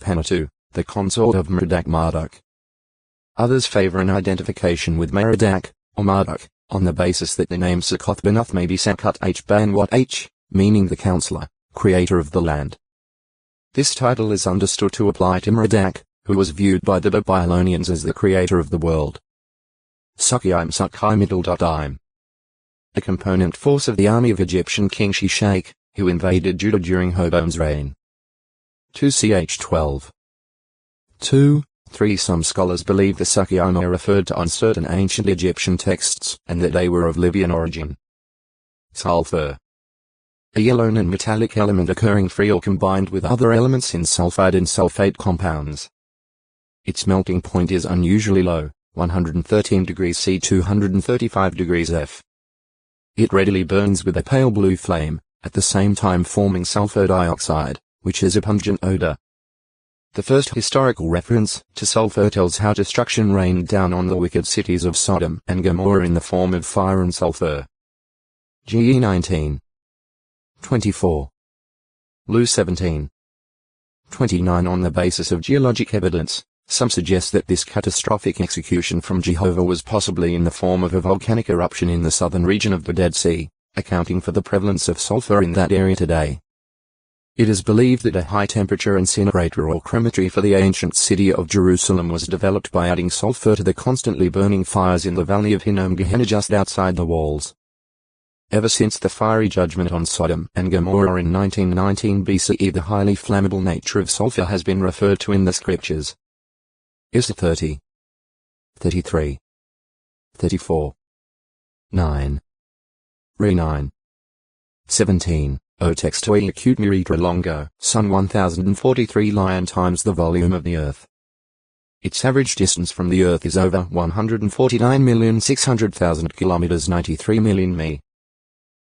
Penatu, the consort of Merodach. Others favor an identification with Merodach, or Marduk, on the basis that the name Succoth-Benoth may be Sakut H-Ban-Wat H, meaning the counselor, creator of the land. This title is understood to apply to Merodach, who was viewed by the Babylonians as the creator of the world. Sukhiim Sukhi-Middle.im. A component force of the army of Egyptian king Shishak, who invaded Judah during Hobon's reign. 2ch12. 2. 3. Some scholars believe the Sukhiim are referred to on certain ancient Egyptian texts, and that they were of Libyan origin. Sulfur. A yellow non-metallic element occurring free or combined with other elements in sulfide and sulfate compounds. Its melting point is unusually low, 113 degrees C 235 degrees F. It readily burns with a pale blue flame, at the same time forming sulfur dioxide, which has a pungent odor. The first historical reference to sulfur tells how destruction rained down on the wicked cities of Sodom and Gomorrah in the form of fire and sulfur. GE 19. 24. Lu 17. 29. On the basis of geologic evidence, some suggest that this catastrophic execution from Jehovah was possibly in the form of a volcanic eruption in the southern region of the Dead Sea, accounting for the prevalence of sulfur in that area today. It is believed that a high-temperature incinerator or crematory for the ancient city of Jerusalem was developed by adding sulfur to the constantly burning fires in the valley of Hinnom Gehenna just outside the walls. Ever since the fiery judgment on Sodom and Gomorrah in 1919 BCE, the highly flammable nature of sulfur has been referred to in the scriptures. Isa 30. 33. 34. 9. Re 9. 17. O textoi acute miritra longo, sun 1043 lion times the volume of the earth. Its average distance from the earth is over 149,600,000 kilometers, 93 million mi.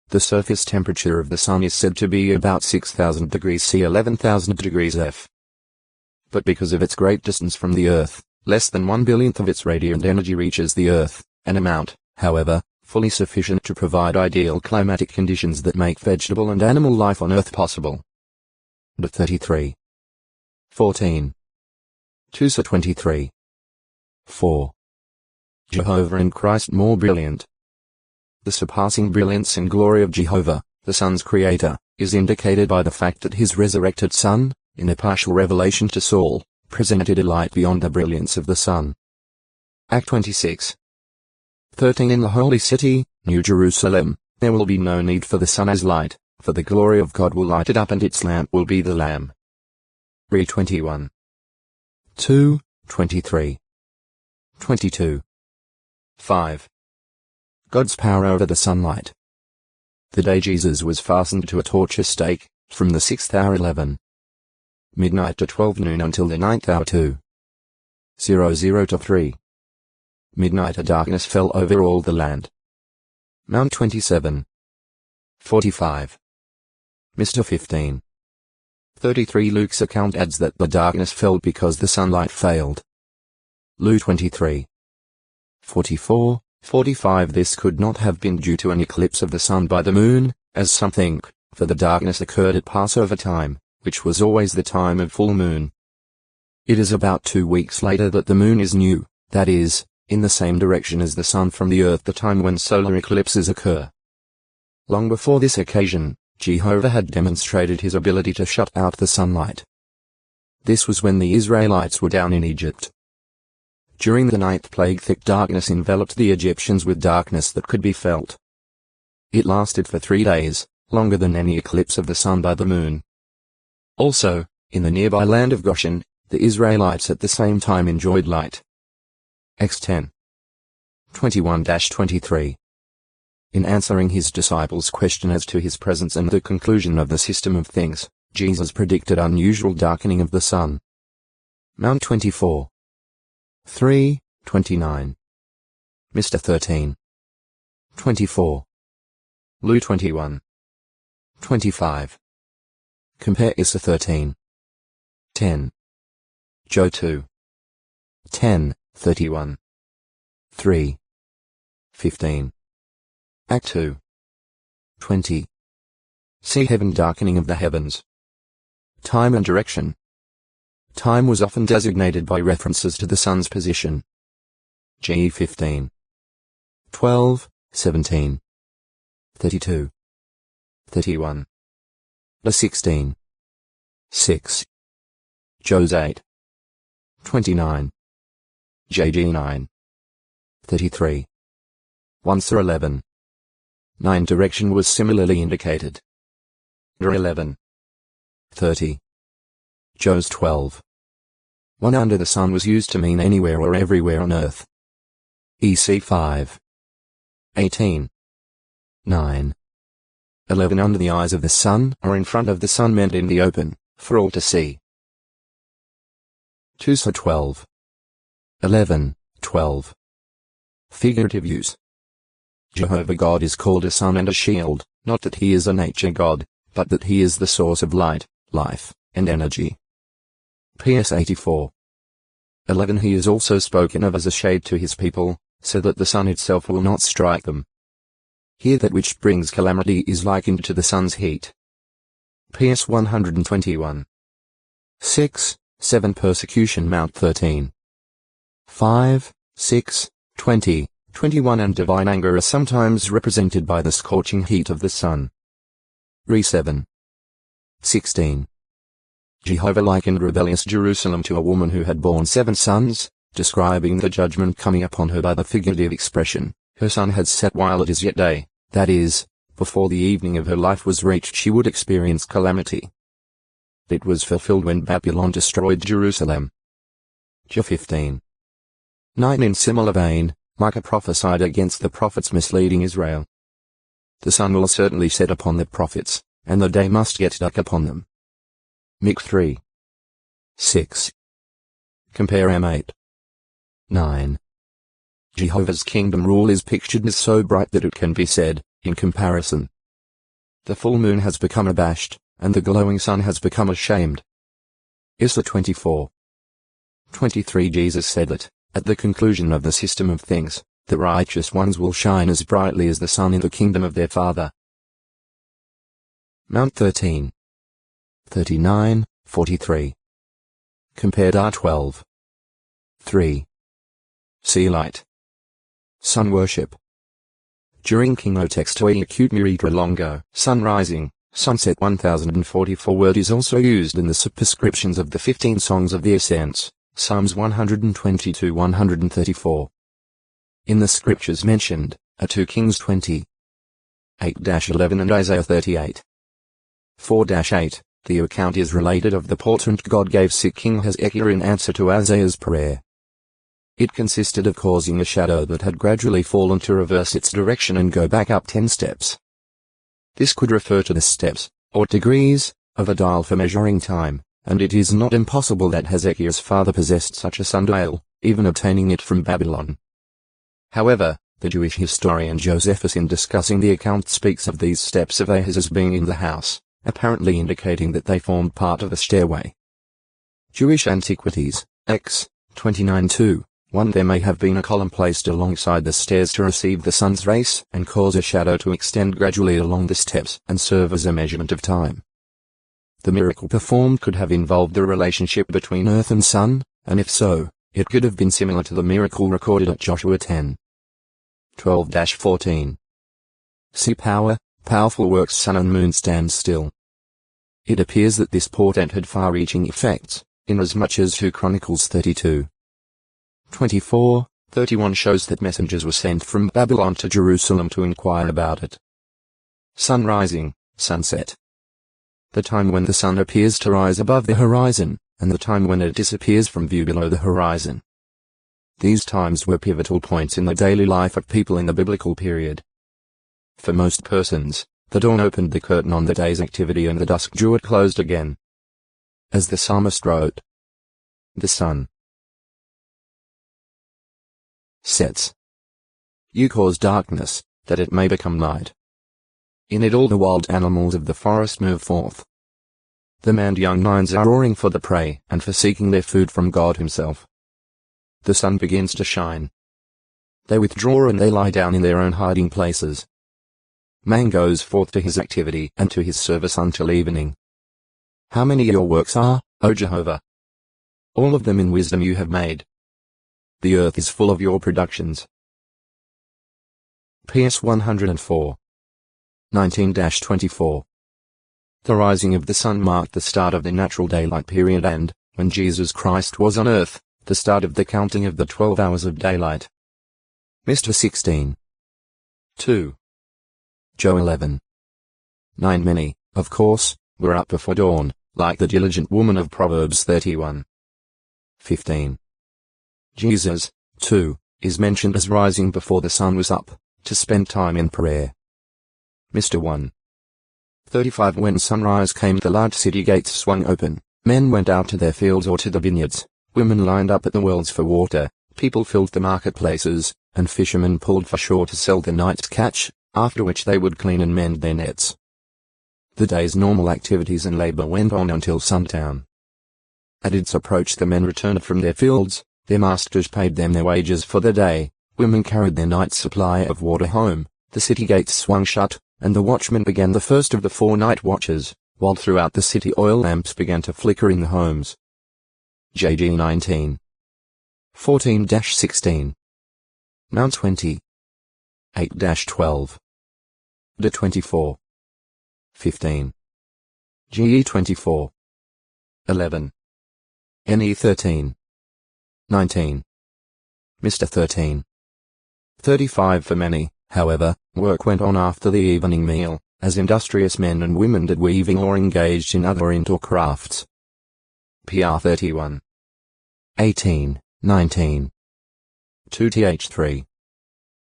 The surface temperature of the sun is said to be about 6,000 degrees C 11,000 degrees F. But because of its great distance from the earth, less than 1/1000th of its radiant energy reaches the earth, an amount, however, fully sufficient to provide ideal climatic conditions that make vegetable and animal life on Earth possible. The 33. 14. 2 23. 4. Jehovah and Christ more brilliant. The surpassing brilliance and glory of Jehovah, the Son's creator, is indicated by the fact that his resurrected Son, in a partial revelation to Saul, presented a light beyond the brilliance of the sun. Act 26. 13. In the holy city, New Jerusalem, there will be no need for the sun as light, for the glory of God will light it up and its lamp will be the Lamb. Re 21. 2, 23. 22. 5. God's power over the sunlight. The day Jesus was fastened to a torture stake, from the 6th hour 11. midnight to 12 noon until the 9th hour 2:00 to 3. midnight a darkness fell over all the land. Mount 27. 45. Mr. 15. 33. Luke's account adds that the darkness fell because the sunlight failed. Luke 23. 44, 45. This could not have been due to an eclipse of the sun by the moon, as some think, for the darkness occurred at Passover time, which was always the time of full moon. It is about 2 weeks later that the moon is new, that is, in the same direction as the sun from the earth, the time when solar eclipses occur. Long before this occasion, Jehovah had demonstrated his ability to shut out the sunlight. This was when the Israelites were down in Egypt. During the 9th plague, thick darkness enveloped the Egyptians with darkness that could be felt. It lasted for 3 days, longer than any eclipse of the sun by the moon. Also, in the nearby land of Goshen, the Israelites at the same time enjoyed light. Acts 10. 21-23. In answering his disciples' question as to his presence and the conclusion of the system of things, Jesus predicted unusual darkening of the sun. Mount 24. 3:29. Mr. 13. 24. Lu 21. 25. Compare Issa 13. 10. Joe 2. 10:31. 3. 15. Act 2. 20. See heaven darkening of the heavens. Time and direction. time was often designated by references to the sun's position. G 15, 12, 17, 32, 31, La 16, 6, Jos 8, 29, JG 9, 33, 1 Sur 11. 9 direction was similarly indicated. Dr 11, 30. Jos 12. 1 under the sun was used to mean anywhere or everywhere on earth. EC 5. 18. 9. 11 under the eyes of the sun or in front of the sun meant in the open, for all to see. 2 Sur 12. 11, 12. Figurative use. Jehovah God is called a sun and a shield, not that he is a nature God, but that he is the source of light, life, and energy. PS 84. 11 He is also spoken of as a shade to his people, so that the sun itself will not strike them. Here that which brings calamity is likened to the sun's heat. PS 121. 6, 7 Persecution Mount 13. 5, 6, 20, 21 and divine anger are sometimes represented by the scorching heat of the sun. Re 7. 16. Jehovah likened rebellious Jerusalem to a woman who had borne 7 sons, describing the judgment coming upon her by the figurative expression, her sun had set while it is yet day, that is, before the evening of her life was reached she would experience calamity. It was fulfilled when Babylon destroyed Jerusalem. J 15. 9 In similar vein, Micah prophesied against the prophets misleading Israel. The sun will certainly set upon the prophets, and the day must get dark upon them. Mic 3. 6. Compare M8. 9. Jehovah's kingdom rule is pictured as so bright that it can be said, in comparison, the full moon has become abashed, and the glowing sun has become ashamed. Isra 24. 23 Jesus said that, at the conclusion of the system of things, the righteous ones will shine as brightly as the sun in the kingdom of their Father. Mount 13. 39, 43. Compared R12. 3. Sea light. Sun worship. During King Otextoi Acute Miritra Longo, sun rising, sunset 1044 word is also used in the superscriptions of the 15 songs of the ascents, Psalms 122-134. In the scriptures mentioned, are 2 Kings 20, 8-11 and Isaiah 38. 4-8, the account is related of the portent God gave sick King Hezekiah in answer to Isaiah's prayer. It consisted of causing a shadow that had gradually fallen to reverse its direction and go back up 10 steps. This could refer to the steps, or degrees, of a dial for measuring time, and it is not impossible that Hezekiah's father possessed such a sundial, even obtaining it from Babylon. However, the Jewish historian Josephus in discussing the account speaks of these steps of Ahaz as being in the house, apparently indicating that they formed part of a stairway. Jewish Antiquities, X, 29-2, 1 There may have been a column placed alongside the stairs to receive the sun's rays and cause a shadow to extend gradually along the steps and serve as a measurement of time. The miracle performed could have involved the relationship between earth and sun, and if so, it could have been similar to the miracle recorded at Joshua 10. 12-14. Sea power, powerful works sun and moon stand still. It appears that this portent had far-reaching effects, inasmuch as 2 Chronicles 32. 24-31 shows that messengers were sent from Babylon to Jerusalem to inquire about it. Sun rising, sunset. The time when the sun appears to rise above the horizon, and the time when it disappears from view below the horizon. These times were pivotal points in the daily life of people in the biblical period. For most persons, the dawn opened the curtain on the day's activity and the dusk drew it closed again. As the psalmist wrote, the sun sets. You cause darkness, that it may become light. In it all the wild animals of the forest move forth. The manned young lions are roaring for the prey and for seeking their food from God himself. The sun begins to shine. They withdraw and they lie down in their own hiding places. Man goes forth to his activity and to his service until evening. How many your works are, O Jehovah? all of them in wisdom you have made. The earth is full of your productions. PS 104. 19-24. The rising of the sun marked the start of the natural daylight period and, when Jesus Christ was on earth, the start of the counting of the 12 hours of daylight. Mr. 16. 2. Joe 11. 9. Many, of course, were up before dawn, like the diligent woman of Proverbs 31. 15. Jesus, too, is mentioned as rising before the sun was up, to spend time in prayer. Mr. 1. 35. When sunrise came, the large city gates swung open, men went out to their fields or to the vineyards, women lined up at the wells for water, people filled the marketplaces, and fishermen pulled for shore to sell the night's catch, after which they would clean and mend their nets. The day's normal activities and labor went on until sundown. At its approach the men returned from their fields, their masters paid them their wages for the day, women carried their night's supply of water home, the city gates swung shut, and the watchmen began the first of the 4 night watches, while throughout the city oil lamps began to flicker in the homes. JG 19. 14-16. Mount 20. 8-12. D 24. 15. GE 24. 11. NE 13. 19. Mr. 13. 35. For many, however, work went on after the evening meal, as industrious men and women did weaving or engaged in other indoor crafts. PR 31. 18, 19. 2th 8.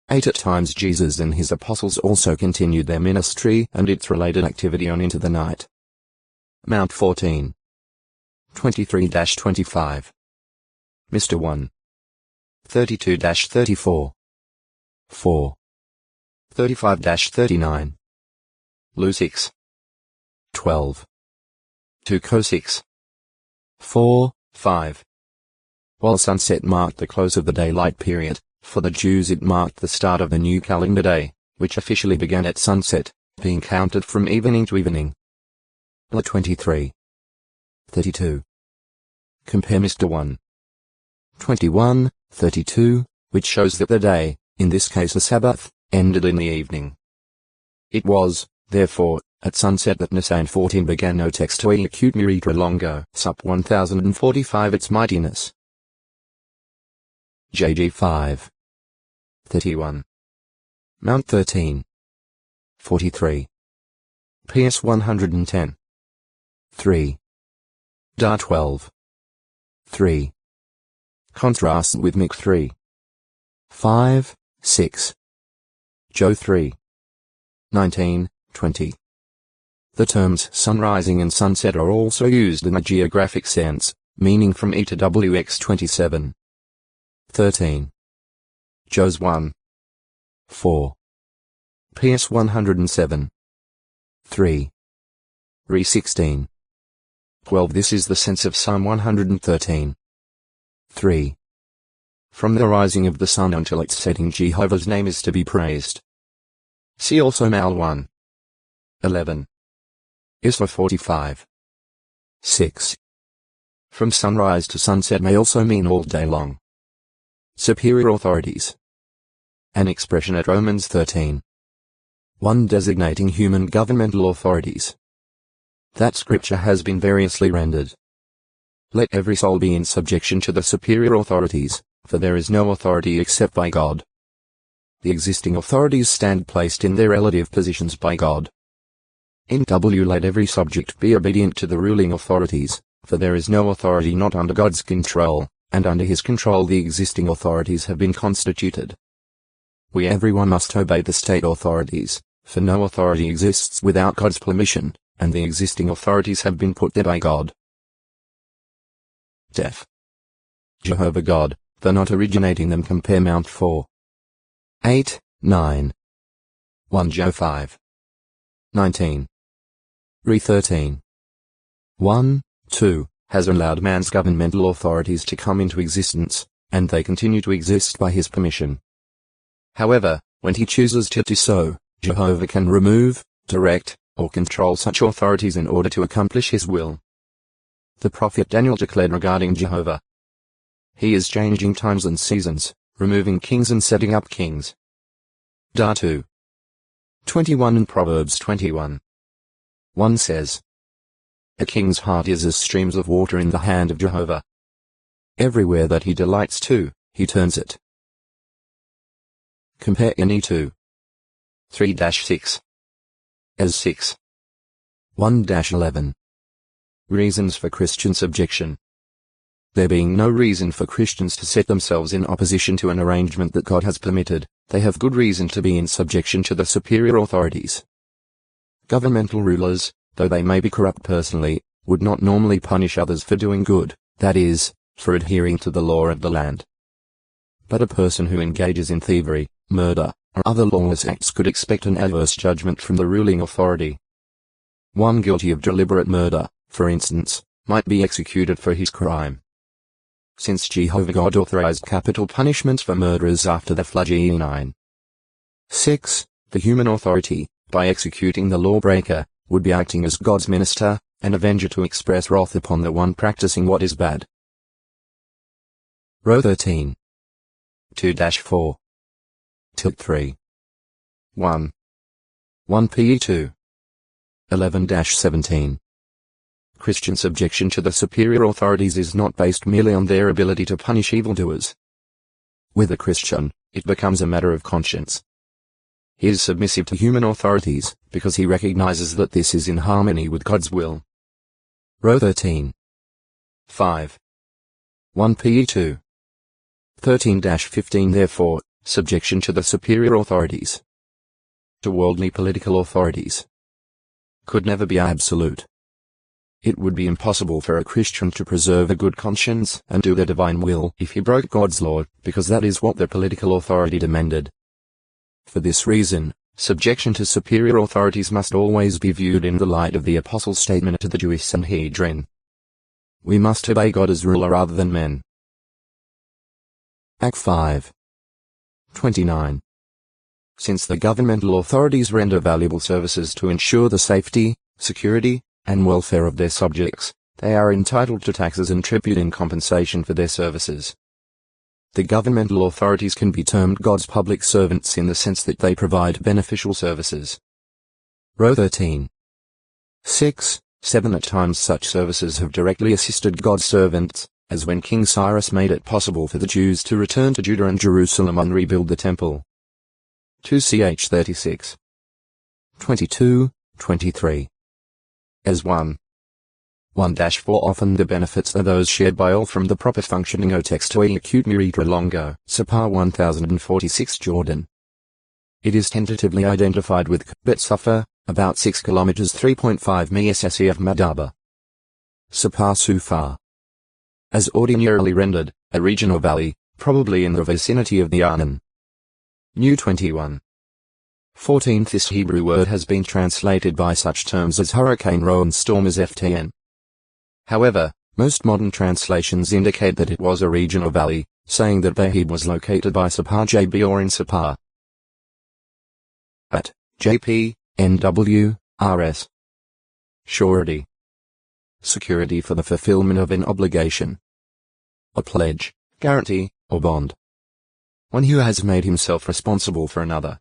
At times Jesus and his apostles also continued their ministry and its related activity on into the night. Mount 14. 23-25. Mr. 1. 32-34. 4. 35-39. Lu 6. 12. 2 Co 6. 4, 5. While sunset marked the close of the daylight period, for the Jews it marked the start of the new calendar day, which officially began at sunset, being counted from evening to evening. La 23. 32. Compare Mr. 1. 21, 32, which shows that the day, in this case a Sabbath, ended in the evening. It was, therefore, at sunset that Nisan 14 began. No text to acute miritra longo, sup 1045 its mightiness. JG 5. 31. Mount 13. 43. PS 110. 3. Dar 12. 3. Contrast with Mick 3. 5, 6. Joe 3. 19, 20. The terms sunrising and sunset are also used in a geographic sense, meaning from E to WX 27. 13. Joe's 1. 4. PS 107. 3. Re 16. 12. This is the sense of Psalm 113. 3. From the rising of the sun until its setting Jehovah's name is to be praised. See also Mal 1. 11. Isra 45. 6. From sunrise to sunset may also mean all day long. Superior authorities. An expression at Romans 13. 1 designating human governmental authorities. That scripture has been variously rendered. Let every soul be in subjection to the superior authorities, for there is no authority except by God. The existing authorities stand placed in their relative positions by God. In W. Let every subject be obedient to the ruling authorities, for there is no authority not under God's control, and under his control the existing authorities have been constituted. Everyone must obey the state authorities, for no authority exists without God's permission, and the existing authorities have been put there by God. Def. Jehovah God, though not originating them. Compare Mount 4. 8, 9. 1 Joe 5. 19. Re 13. 1, 2, has allowed man's governmental authorities to come into existence, and they continue to exist by his permission. However, when he chooses to do so, Jehovah can remove, direct, or control such authorities in order to accomplish his will. The prophet Daniel declared regarding Jehovah: He is changing times and seasons, removing kings and setting up kings. Da 2. 21 and Proverbs 21. 1 says, A king's heart is as streams of water in the hand of Jehovah. Everywhere that he delights to, he turns it. Compare NE 2. 3-6. As 6. 1-11. Reasons for Christian subjection. There being no reason for Christians to set themselves in opposition to an arrangement that God has permitted, they have good reason to be in subjection to the superior authorities. Governmental rulers, though they may be corrupt personally, would not normally punish others for doing good, that is, for adhering to the law of the land. But a person who engages in thievery, murder, or other lawless acts could expect an adverse judgment from the ruling authority. One guilty of deliberate murder, for instance, might be executed for his crime. Since Jehovah God authorized capital punishments for murderers after the flood Ge 9. 6. The human authority, by executing the lawbreaker, would be acting as God's minister, an avenger to express wrath upon the one practicing what is bad. Row 13. 2-4. Tilt 3. 1. 1 PE 2. 11-17. Christian subjection to the superior authorities is not based merely on their ability to punish evildoers. With a Christian, it becomes a matter of conscience. He is submissive to human authorities, because he recognizes that this is in harmony with God's will. Row 13. 5. 1 PE 2. 13-15 Therefore, subjection to the superior authorities, to worldly political authorities, could never be absolute. It would be impossible for a Christian to preserve a good conscience and do the divine will if he broke God's law, because that is what the political authority demanded. For this reason, subjection to superior authorities must always be viewed in the light of the Apostle's statement to the Jewish Sanhedrin. We must obey God as ruler rather than men. Act 5. 29. Since the governmental authorities render valuable services to ensure the safety, security, and welfare of their subjects, they are entitled to taxes and tribute in compensation for their services. The governmental authorities can be termed God's public servants in the sense that they provide beneficial services. Row 13. 6, 7 At times such services have directly assisted God's servants, as when King Cyrus made it possible for the Jews to return to Judah and Jerusalem and rebuild the temple. 2 Ch 36. 22, 23. As 1. 1-4 Often the benefits are those shared by all from the proper functioning o texto e acute miritra longo, Sapar 1046 Jordan. It is tentatively identified with Bet Suffer, about 6 km 3.5 mi SSE of Madaba. Sapar Sufar. As ordinarily rendered, a region or valley, probably in the vicinity of the Arnon. New 21. 14th This Hebrew word has been translated by such terms as hurricane row and storm as FTN. However, most modern translations indicate that it was a region or valley, saying that Bahib was located by Sapar JB or in Sapar. At JP, NW, RS. Surety. Security for the fulfillment of an obligation. A pledge, guarantee, or bond. One who has made himself responsible for another.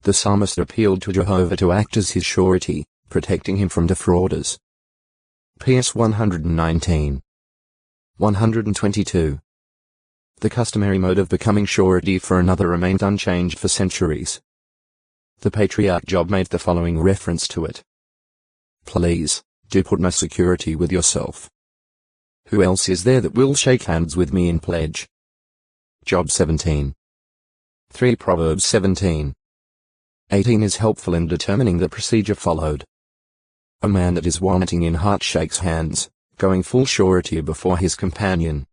The psalmist appealed to Jehovah to act as his surety, protecting him from defrauders. PS 119. 122. The customary mode of becoming surety for another remained unchanged for centuries. The Patriarch Job made the following reference to it. Please, do put my security with yourself. Who else is there that will shake hands with me in pledge? Job 17. 3 Proverbs 17. 18 is helpful in determining the procedure followed. A man that is wanting in heart shakes hands, going full surety before his companion.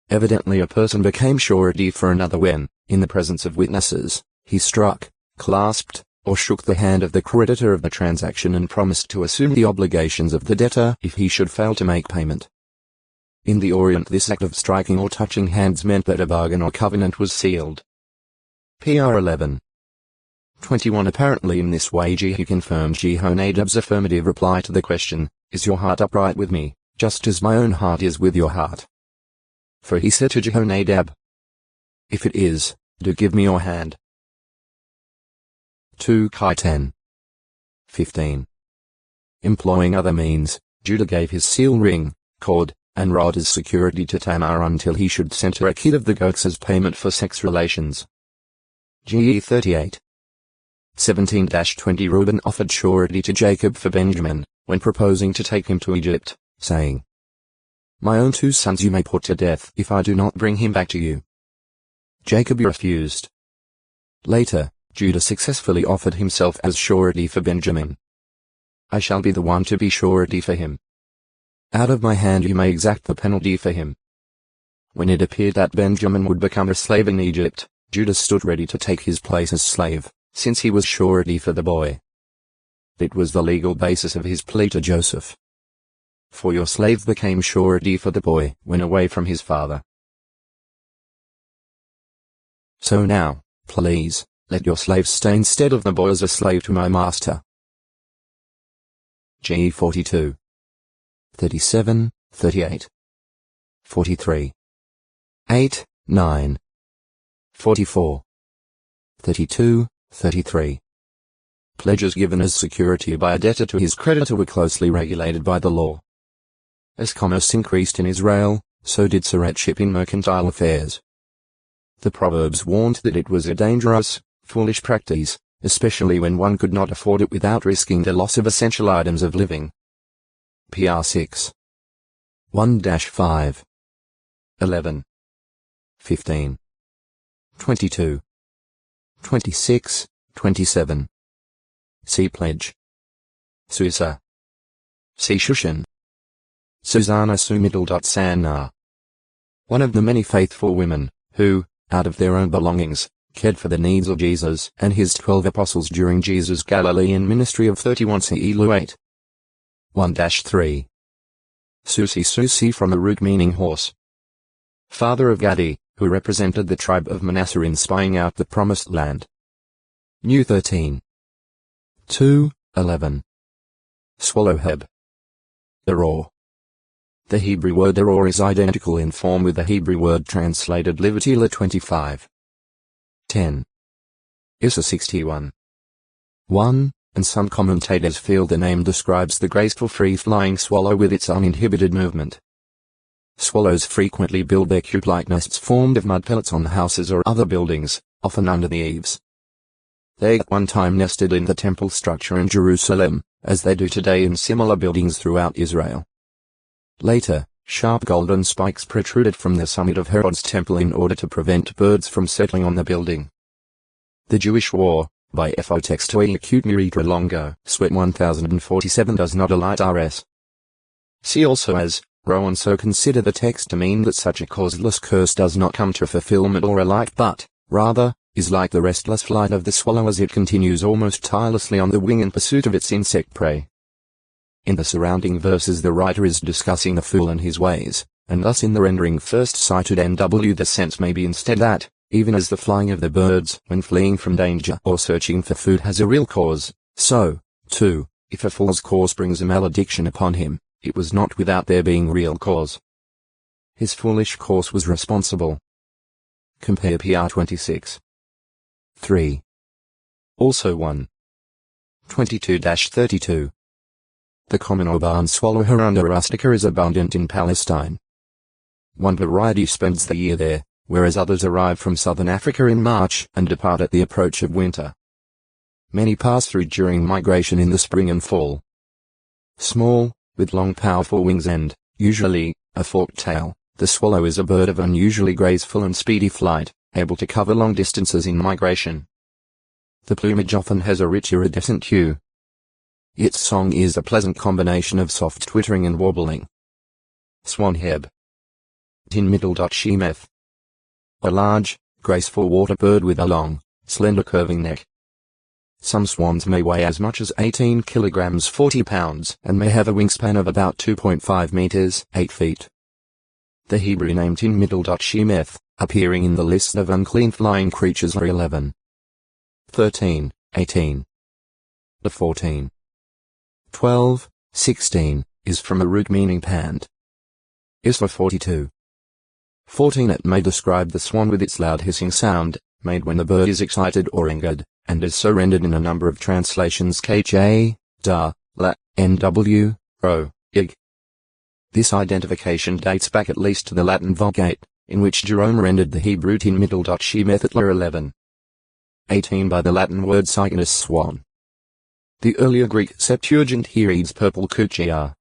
Evidently a person became surety for another when, in the presence of witnesses, he struck, clasped, or shook the hand of the creditor of the transaction and promised to assume the obligations of the debtor if he should fail to make payment. In the Orient this act of striking or touching hands meant that a bargain or covenant was sealed. PR 11. 21 Apparently in this way Jehu confirmed Jehonadab's affirmative reply to the question, "Is your heart upright with me?" just as my own heart is with your heart. For he said to Jehonadab, if it is, do give me your hand. 2 Kai 10:15. Employing other means, Judah gave his seal ring, cord, and rod as security to Tamar until he should send her a kid of the goats as payment for sex relations. GE 38:17-20. Reuben offered surety to Jacob for Benjamin, when proposing to take him to Egypt, saying, my own 2 sons you may put to death if I do not bring him back to you. Jacob refused. Later, Judah successfully offered himself as surety for Benjamin. I shall be the one to be surety for him. Out of my hand you may exact the penalty for him. When it appeared that Benjamin would become a slave in Egypt, Judah stood ready to take his place as slave, since he was surety for the boy. It was the legal basis of his plea to Joseph. For your slave became surety for the boy when away from his father. So now, please, let your slave stay instead of the boy as a slave to my master. GE 42:37, 38, 43, 8, 9, 44, 32, 33. Pledges given as security by a debtor to his creditor were closely regulated by the law. As commerce increased in Israel, so did surretship in mercantile affairs. The Proverbs warned that it was a dangerous, foolish practice, especially when one could not afford it without risking the loss of essential items of living. PR 6. 1-5. 11. 15. 22. 26, 27. See Pledge. Susa. See Shushan. Susanna Sumiddle. One of the many faithful women, who, out of their own belongings, cared for the needs of Jesus and his 12 apostles during Jesus' Galilean ministry of 31 CE 8. 1-3. Susi from the root meaning horse. Father of Gadi, who represented the tribe of Manasseh in spying out the promised land. New 13. 2:11. Swallowheb. Eror. The Hebrew word eror is identical in form with the Hebrew word translated Livatila 25. 10. Issa 61. 1, and some commentators feel the name describes the graceful free-flying swallow with its uninhibited movement. Swallows frequently build their coop-like nests formed of mud pellets on houses or other buildings, often under the eaves. They at one time nested in the temple structure in Jerusalem, as they do today in similar buildings throughout Israel. Later, sharp golden spikes protruded from the summit of Herod's temple in order to prevent birds from settling on the building. The Jewish War, by F.O. Textoi Acute Miritra Longo, Sweat 1047 does not alight rs. See also as, Rowan so consider the text to mean that such a causeless curse does not come to fulfillment or alike but, rather, is like the restless flight of the swallow as it continues almost tirelessly on the wing in pursuit of its insect prey. In the surrounding verses the writer is discussing the fool and his ways, and thus in the rendering first cited NW the sense may be instead that, even as the flying of the birds when fleeing from danger or searching for food has a real cause, so, too, if a fool's course brings a malediction upon him, it was not without there being real cause. His foolish course was responsible. Compare PR 26. 3. Also 1. 22-32. The common or barn swallow Hirundo rustica is abundant in Palestine. One variety spends the year there, whereas others arrive from southern Africa in March and depart at the approach of winter. Many pass through during migration in the spring and fall. Small, with long powerful wings and, usually, a forked tail, the swallow is a bird of unusually graceful and speedy flight, able to cover long distances in migration. The plumage often has a rich iridescent hue. Its song is a pleasant combination of soft twittering and warbling. Swanheb. Tin middle.shemeth. A large, graceful water bird with a long, slender curving neck. Some swans may weigh as much as 18 kilograms 40 pounds and may have a wingspan of about 2.5 meters 8 feet. The Hebrew name Tin middle.shemeth, appearing in the list of unclean flying creatures are 11. 13, 18. 14. 12, 16, is from a root meaning pant. Isra 42. 14. It may describe the swan with its loud hissing sound, made when the bird is excited or angered, and is so rendered in a number of translations kj, da, la, nw, ro, ig. This identification dates back at least to the Latin Vulgate, in which Jerome rendered the Hebrew tin middle.she methodler 11. 18 by the Latin word cygnus swan. The earlier Greek Septuagint here reads purple kuchia.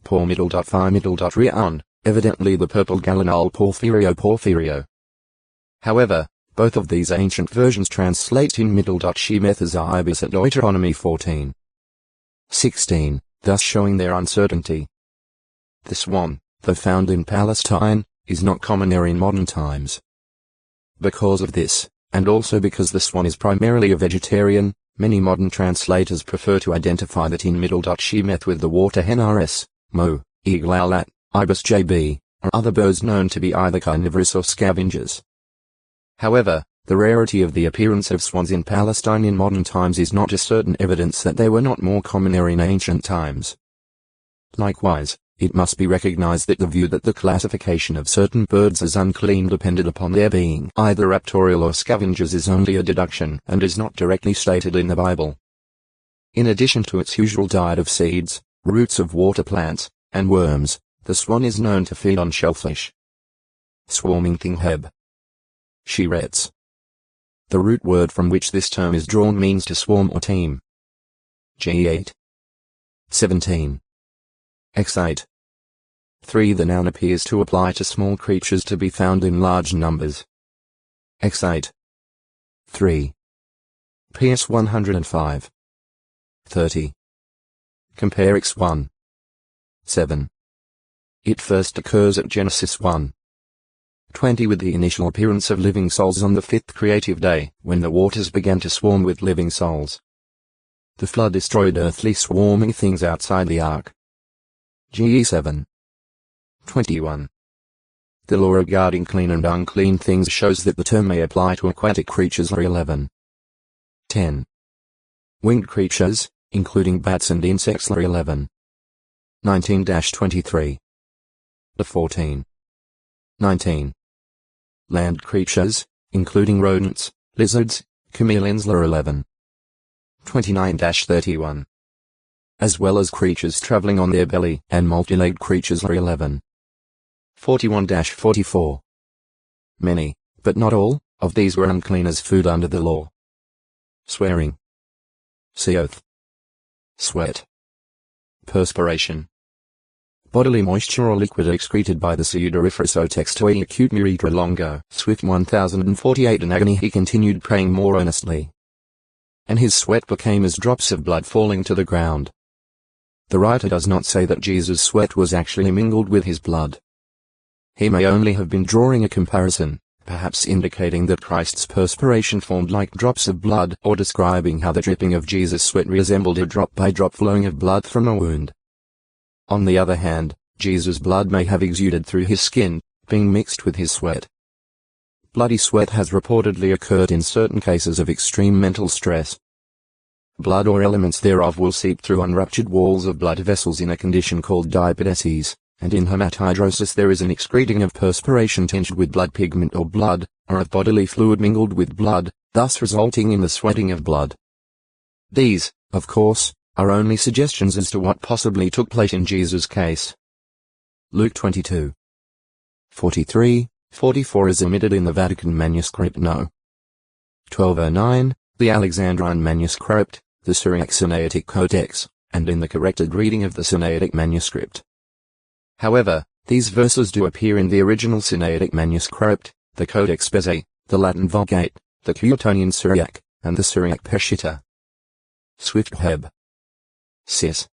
Por middle.phi middle.rion, evidently the purple gallinal porphyrio. However, both of these ancient versions translate in middle.she methods ibis at Deuteronomy 14. 16, thus showing their uncertainty. The swan, though found in Palestine, is not common there in modern times. Because of this, and also because the swan is primarily a vegetarian, many modern translators prefer to identify that in middle.she meth with the water hen rs, mo, eagleolat, ibis jb, or other birds known to be either carnivorous or scavengers. However, the rarity of the appearance of swans in Palestine in modern times is not just certain evidence that they were not more common there in ancient times. Likewise, it must be recognized that the view that the classification of certain birds as unclean depended upon their being either raptorial or scavengers is only a deduction and is not directly stated in the Bible. In addition to its usual diet of seeds, roots of water plants, and worms, the swan is known to feed on shellfish. Swarming thing heb. Sherets. The root word from which this term is drawn means to swarm or team. G8. 17. X8. 3. The noun appears to apply to small creatures to be found in large numbers. X8. 3. PS 105. 30. Compare X1. 7. It first occurs at Genesis 1. 20 with the initial appearance of living souls on the fifth creative day, when the waters began to swarm with living souls. The flood destroyed earthly swarming things outside the ark. GE 7. 21. The law regarding clean and unclean things shows that the term may apply to aquatic creatures. 11. 10. Winged creatures, including bats and insects. 11. 19-23. 14. 19. Land creatures, including rodents, lizards, chameleons. 11. 29-31. As well as creatures traveling on their belly and multi-legged creatures. 11. 41-44. Many, but not all, of these were unclean as food under the law. Swearing. Seoth. Sweat. Perspiration. Bodily moisture or liquid excreted by the pseudoriferous otextoi acute urethra longo. Swift 1048. In agony he continued praying more earnestly. And his sweat became as drops of blood falling to the ground. The writer does not say that Jesus' sweat was actually mingled with his blood. He may only have been drawing a comparison, perhaps indicating that Christ's perspiration formed like drops of blood, or describing how the dripping of Jesus' sweat resembled a drop-by-drop flowing of blood from a wound. On the other hand, Jesus' blood may have exuded through his skin, being mixed with his sweat. Bloody sweat has reportedly occurred in certain cases of extreme mental stress. Blood or elements thereof will seep through unruptured walls of blood vessels in a condition called diapedesis, and in hematidrosis there is an excreting of perspiration tinged with blood pigment or blood, or of bodily fluid mingled with blood, thus resulting in the sweating of blood. These, of course, are only suggestions as to what possibly took place in Jesus' case. Luke 22. 43, 44 is omitted in the Vatican manuscript No. 1209, the Alexandrine manuscript, the Syriac Sinaitic Codex, and in the corrected reading of the Sinaitic manuscript. However, these verses do appear in the original Sinaitic manuscript, the Codex Bezae, the Latin Vulgate, the Curetonian Syriac, and the Syriac Peshitta. Swift Heb. Sis.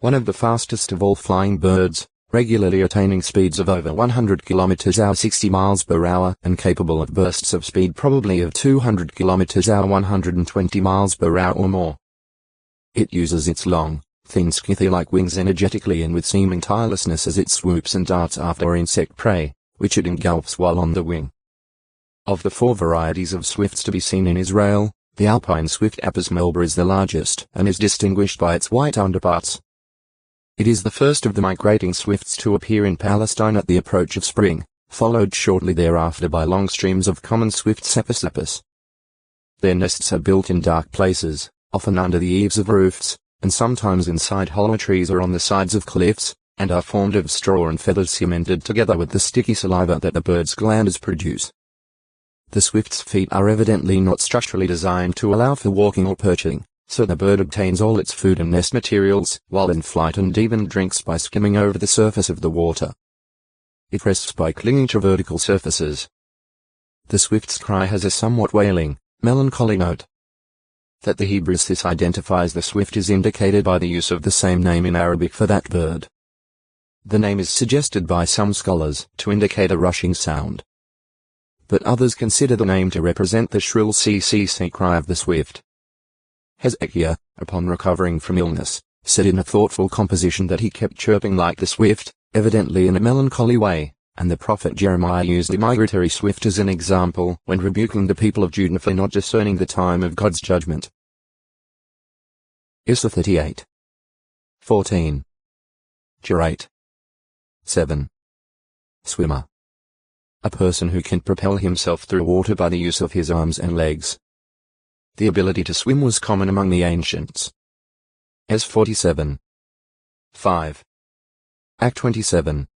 One of the fastest of all flying birds, regularly attaining speeds of over 100 km/h 60 miles per hour and capable of bursts of speed probably of 200 km/h 120 miles per hour or more. It uses its long, thin skithy-like wings energetically and with seeming tirelessness as it swoops and darts after insect prey, which it engulfs while on the wing. Of the 4 varieties of swifts to be seen in Israel, the alpine swift Apis melba is the largest and is distinguished by its white underparts. It is the first of the migrating swifts to appear in Palestine at the approach of spring, followed shortly thereafter by long streams of common swift sapis. Their nests are built in dark places, often under the eaves of roofs, and sometimes inside hollow trees or on the sides of cliffs, and are formed of straw and feathers cemented together with the sticky saliva that the bird's glands produce. The swift's feet are evidently not structurally designed to allow for walking or perching, so the bird obtains all its food and nest materials while in flight and even drinks by skimming over the surface of the water. It rests by clinging to vertical surfaces. The swift's cry has a somewhat wailing, melancholy note. That the Hebrew sis identifies the swift is indicated by the use of the same name in Arabic for that bird. The name is suggested by some scholars to indicate a rushing sound, but others consider the name to represent the shrill cc cry of the swift. Hezekiah, upon recovering from illness, said in a thoughtful composition that he kept chirping like the swift, evidently in a melancholy way, and the prophet Jeremiah used the migratory swift as an example when rebuking the people of Judah for not discerning the time of God's judgment. Issa 38. 14. Gerate. 7. Swimmer. A person who can propel himself through water by the use of his arms and legs. The ability to swim was common among the ancients. S 47. 5. Act 27.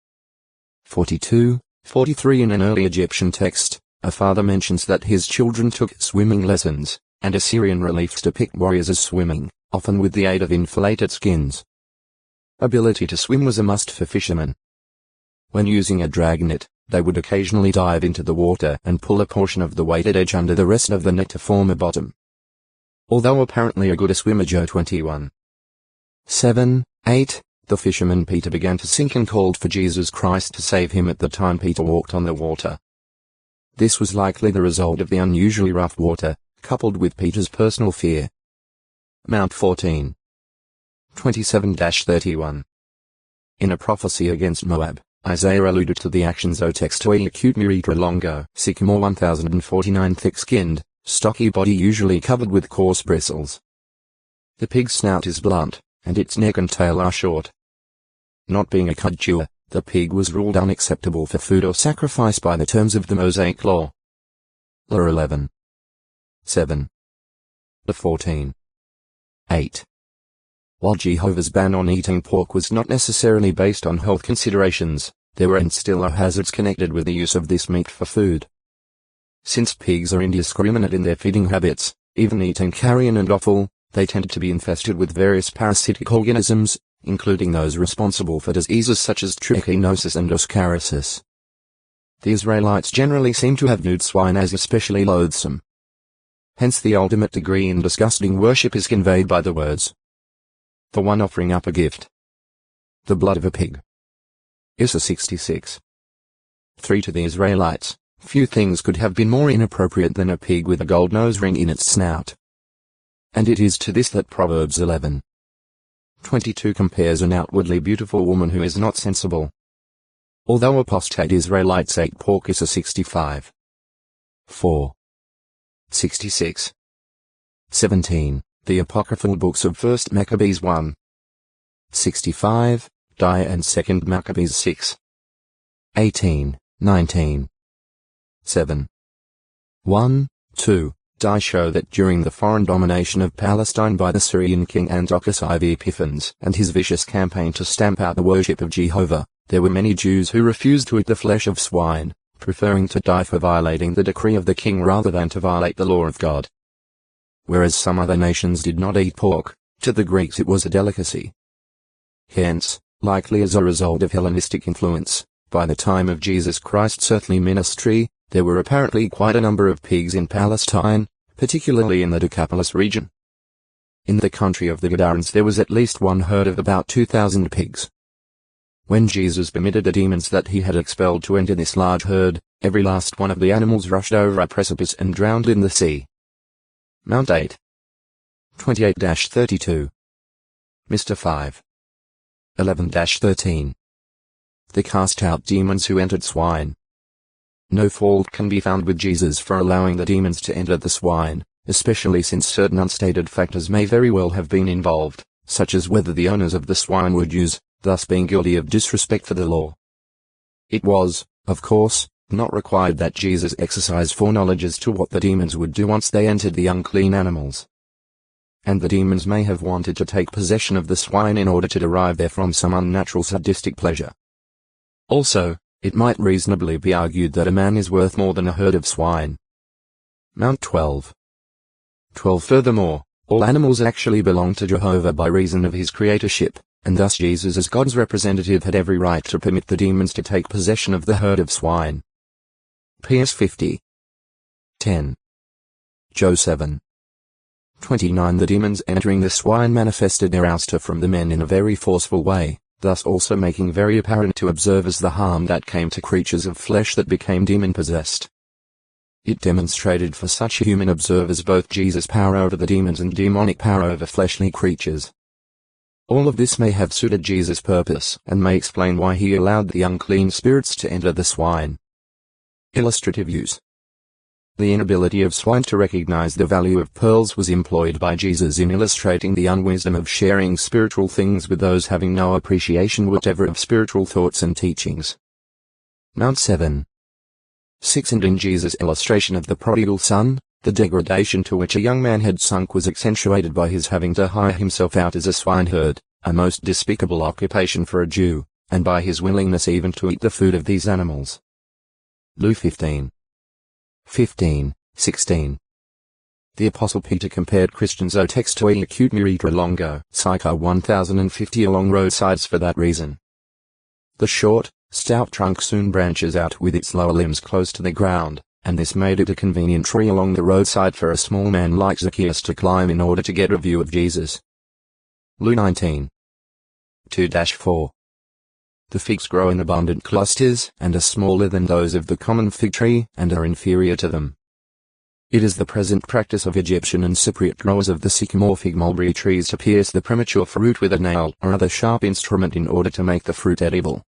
42, 43. In an early Egyptian text, a father mentions that his children took swimming lessons, and Assyrian reliefs depict warriors as swimming, often with the aid of inflated skins. Ability to swim was a must for fishermen. When using a dragnet, they would occasionally dive into the water and pull a portion of the weighted edge under the rest of the net to form a bottom. Although apparently a good swimmer, Joe 21. 7, 8, the fisherman Peter began to sink and called for Jesus Christ to save him at the time Peter walked on the water. This was likely the result of the unusually rough water, coupled with Peter's personal fear. Mount 14. 27-31. In a prophecy against Moab, Isaiah alluded to the actions o textoi acute miritra longo, sycamore 1049 thick-skinned, stocky body usually covered with coarse bristles. The pig's snout is blunt, and its neck and tail are short. Not being a cud chewer, the pig was ruled unacceptable for food or sacrifice by the terms of the Mosaic law. Law 11. 7. The 14. 8. While Jehovah's ban on eating pork was not necessarily based on health considerations, there were and still are hazards connected with the use of this meat for food. Since pigs are indiscriminate in their feeding habits, even eating carrion and offal, they tend to be infested with various parasitic organisms, including those responsible for diseases such as trichinosis and oscarosis. The Israelites generally seem to have viewed swine as especially loathsome. Hence the ultimate degree in disgusting worship is conveyed by the words, "The one offering up a gift. The blood of a pig." Issa 66. 3. To the Israelites, few things could have been more inappropriate than a pig with a gold nose ring in its snout. And it is to this that Proverbs 11. 22 compares an outwardly beautiful woman who is not sensible. Although apostate Israelites ate pork. Issa 65. 4. 66. 17. The apocryphal books of 1 Maccabees 1. 65, Dia and 2 Maccabees 6. 18, 19. 7. 1, 2, Dia show that during the foreign domination of Palestine by the Syrian king Antiochus IV Epiphanes and his vicious campaign to stamp out the worship of Jehovah, there were many Jews who refused to eat the flesh of swine, preferring to die for violating the decree of the king rather than to violate the law of God. Whereas some other nations did not eat pork, to the Greeks it was a delicacy. Hence, likely as a result of Hellenistic influence, by the time of Jesus Christ's earthly ministry, there were apparently quite a number of pigs in Palestine, particularly in the Decapolis region. In the country of the Gadarenes there was at least one herd of about 2,000 pigs. When Jesus permitted the demons that he had expelled to enter this large herd, every last one of the animals rushed over a precipice and drowned in the sea. Mount 8. 28-32. Mr. 5. 11-13. They cast out demons who entered swine. No fault can be found with Jesus for allowing the demons to enter the swine, especially since certain unstated factors may very well have been involved, such as whether the owners of the swine were Jews, thus being guilty of disrespect for the law. It was, of course, not required that Jesus exercise foreknowledge as to what the demons would do once they entered the unclean animals. And the demons may have wanted to take possession of the swine in order to derive therefrom some unnatural sadistic pleasure. Also, it might reasonably be argued that a man is worth more than a herd of swine. Mount 12. 12. Furthermore, all animals actually belong to Jehovah by reason of his creatorship, and thus Jesus as God's representative had every right to permit the demons to take possession of the herd of swine. PS 50. 10. Joe 7. 29. The demons entering the swine manifested their ouster from the men in a very forceful way, thus also making very apparent to observers the harm that came to creatures of flesh that became demon-possessed. It demonstrated for such human observers both Jesus' power over the demons and demonic power over fleshly creatures. All of this may have suited Jesus' purpose and may explain why he allowed the unclean spirits to enter the swine. Illustrative use. The inability of swine to recognize the value of pearls was employed by Jesus in illustrating the unwisdom of sharing spiritual things with those having no appreciation whatever of spiritual thoughts and teachings. Mount 7. 6. And in Jesus' illustration of the prodigal son, the degradation to which a young man had sunk was accentuated by his having to hire himself out as a swineherd, a most despicable occupation for a Jew, and by his willingness even to eat the food of these animals. Luke 15. 15, 16. The Apostle Peter compared Christians o texto e acute meritra longo, circa 1050 along roadsides for that reason. The short, stout trunk soon branches out with its lower limbs close to the ground, and this made it a convenient tree along the roadside for a small man like Zacchaeus to climb in order to get a view of Jesus. Luke 19. 2-4. The figs grow in abundant clusters, and are smaller than those of the common fig tree, and are inferior to them. It is the present practice of Egyptian and Cypriot growers of the sycamore fig mulberry trees to pierce the premature fruit with a nail or other sharp instrument in order to make the fruit edible.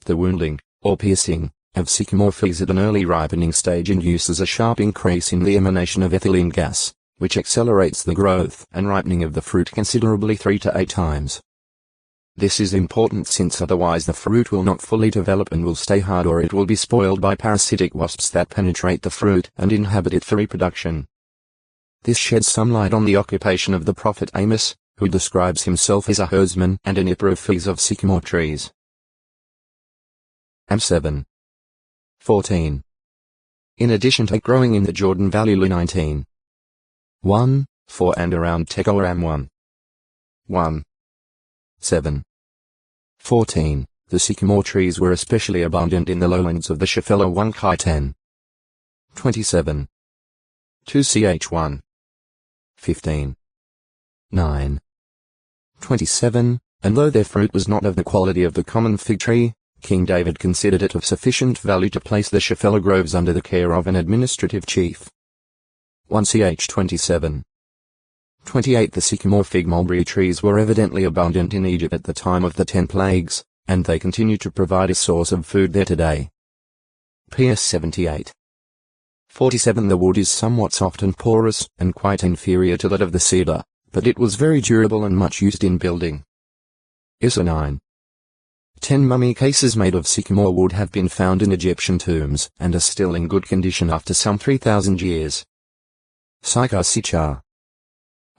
The wounding, or piercing, of sycamore figs at an early ripening stage induces a sharp increase in the emanation of ethylene gas, which accelerates the growth and ripening of the fruit considerably 3 to 8 times. This is important since otherwise the fruit will not fully develop and will stay hard, or it will be spoiled by parasitic wasps that penetrate the fruit and inhabit it for reproduction. This sheds some light on the occupation of the prophet Amos, who describes himself as a herdsman and a nipper of figs of sycamore trees. Am 7. 14. In addition to growing in the Jordan Valley, Lu 19. 1, 4 and around Tekoa Am 1. 1. 7. 14. The sycamore trees were especially abundant in the lowlands of the Shephelah 1 Chi 10. 27. 2 Ch 1. 15. 9. 27. And though their fruit was not of the quality of the common fig tree, King David considered it of sufficient value to place the Shephelah groves under the care of an administrative chief. 1 Ch 27. 28. The sycamore fig mulberry trees were evidently abundant in Egypt at the time of the 10 plagues, and they continue to provide a source of food there today. PS 78. 47. The wood is somewhat soft and porous, and quite inferior to that of the cedar, but it was very durable and much used in building. ISA 9. 10 mummy cases made of sycamore wood have been found in Egyptian tombs, and are still in good condition after some 3,000 years. Sychar Sichar,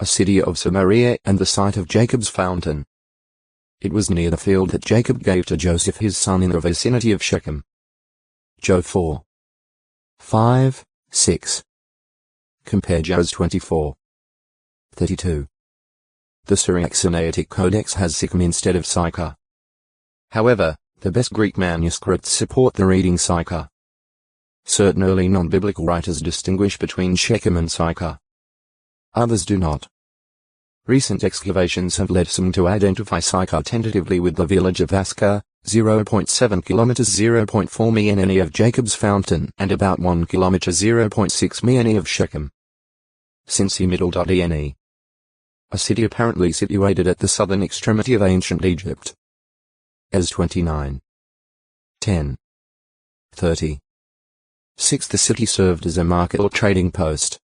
a city of Samaria and the site of Jacob's fountain. It was near the field that Jacob gave to Joseph his son in the vicinity of Shechem. Job 4. 5, 6. Compare Job 24. 32. The Syriac-Sinaitic Codex has Sychem instead of Sychar. However, the best Greek manuscripts support the reading Sychar. Certain early non-biblical writers distinguish between Shechem and Sychar. Others do not. Recent excavations have led some to identify Sychar tentatively with the village of Asker, 0.7 kilometers 0.4 mi of Jacob's fountain, and about 1 kilometer 0.6 mi of Shechem. Cincy Middle.ene. A city apparently situated at the southern extremity of ancient Egypt. As 29. 10. 30. 6. The city served as a market or trading post.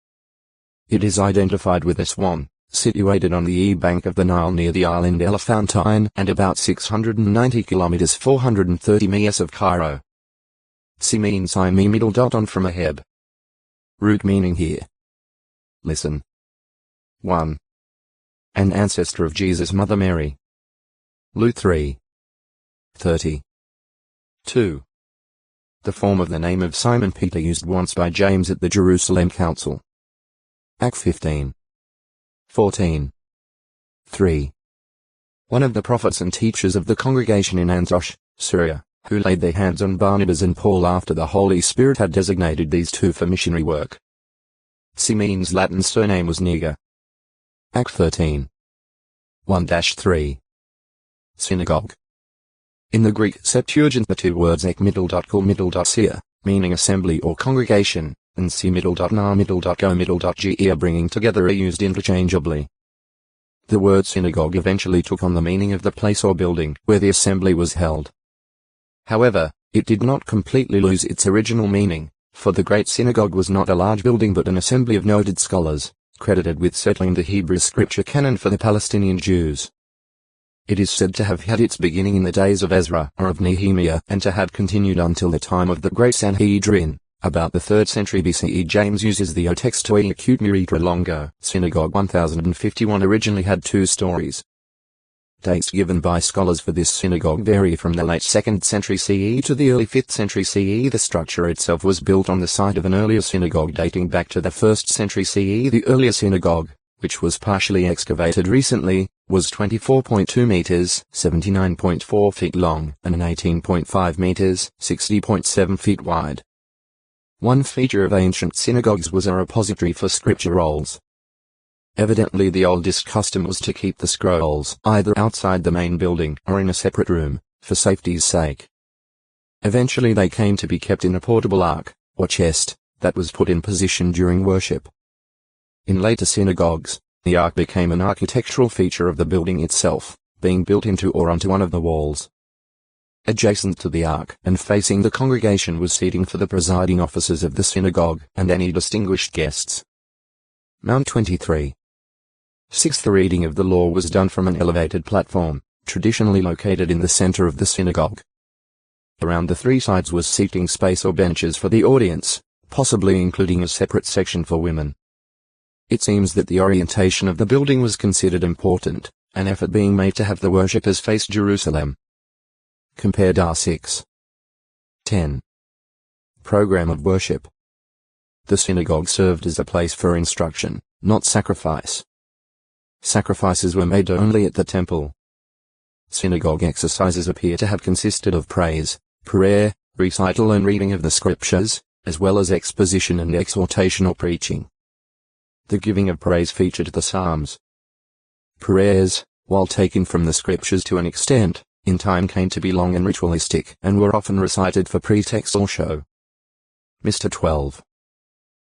It is identified with S1, situated on the e-bank of the Nile near the island Elephantine and about 690 kilometers 430 miles of Cairo. Si means I me middle dot on from a heb. Root meaning here. Listen. 1. An ancestor of Jesus' mother Mary. Luke 3:30. 2. The form of the name of Simon Peter used once by James at the Jerusalem Council. Acts 15:14. 3. One of the prophets and teachers of the congregation in Antioch, Syria, who laid their hands on Barnabas and Paul after the Holy Spirit had designated these two for missionary work. Simeon's Latin surname was Niger. Act 13:1-3. Synagogue. In the Greek Septuagint the two words ek sia, meaning assembly or congregation, and si go bringing together are used interchangeably. The word synagogue eventually took on the meaning of the place or building where the assembly was held. However, it did not completely lose its original meaning, for the Great Synagogue was not a large building but an assembly of noted scholars, credited with settling the Hebrew scripture canon for the Palestinian Jews. It is said to have had its beginning in the days of Ezra or of Nehemiah and to have continued until the time of the Great Sanhedrin. About the 3rd century BCE. James uses the O textoi acute miritra longo. Synagogue 1051 originally had 2 stories. Dates given by scholars for this synagogue vary from the late 2nd century CE to the early 5th century CE. The structure itself was built on the site of an earlier synagogue dating back to the 1st century CE. The earlier synagogue, which was partially excavated recently, was 24.2 meters, 79.4 feet long, and 18.5 meters, 60.7 feet wide. One feature of ancient synagogues was a repository for scripture rolls. Evidently the oldest custom was to keep the scrolls either outside the main building or in a separate room, for safety's sake. Eventually they came to be kept in a portable ark, or chest, that was put in position during worship. In later synagogues, the ark became an architectural feature of the building itself, being built into or onto one of the walls. Adjacent to the ark and facing the congregation was seating for the presiding officers of the synagogue and any distinguished guests. Mount 23. 6. The reading of the law was done from an elevated platform, traditionally located in the center of the synagogue. Around the 3 sides was seating space or benches for the audience, possibly including a separate section for women. It seems that the orientation of the building was considered important, an effort being made to have the worshippers face Jerusalem. Compared R6. 10. Program of worship. The synagogue served as a place for instruction, not sacrifice. Sacrifices were made only at the temple. Synagogue exercises appear to have consisted of praise, prayer, recital and reading of the scriptures, as well as exposition and exhortation or preaching. The giving of praise featured the Psalms. Prayers, while taken from the scriptures to an extent, in time came to be long and ritualistic and were often recited for pretext or show. Mr. 12.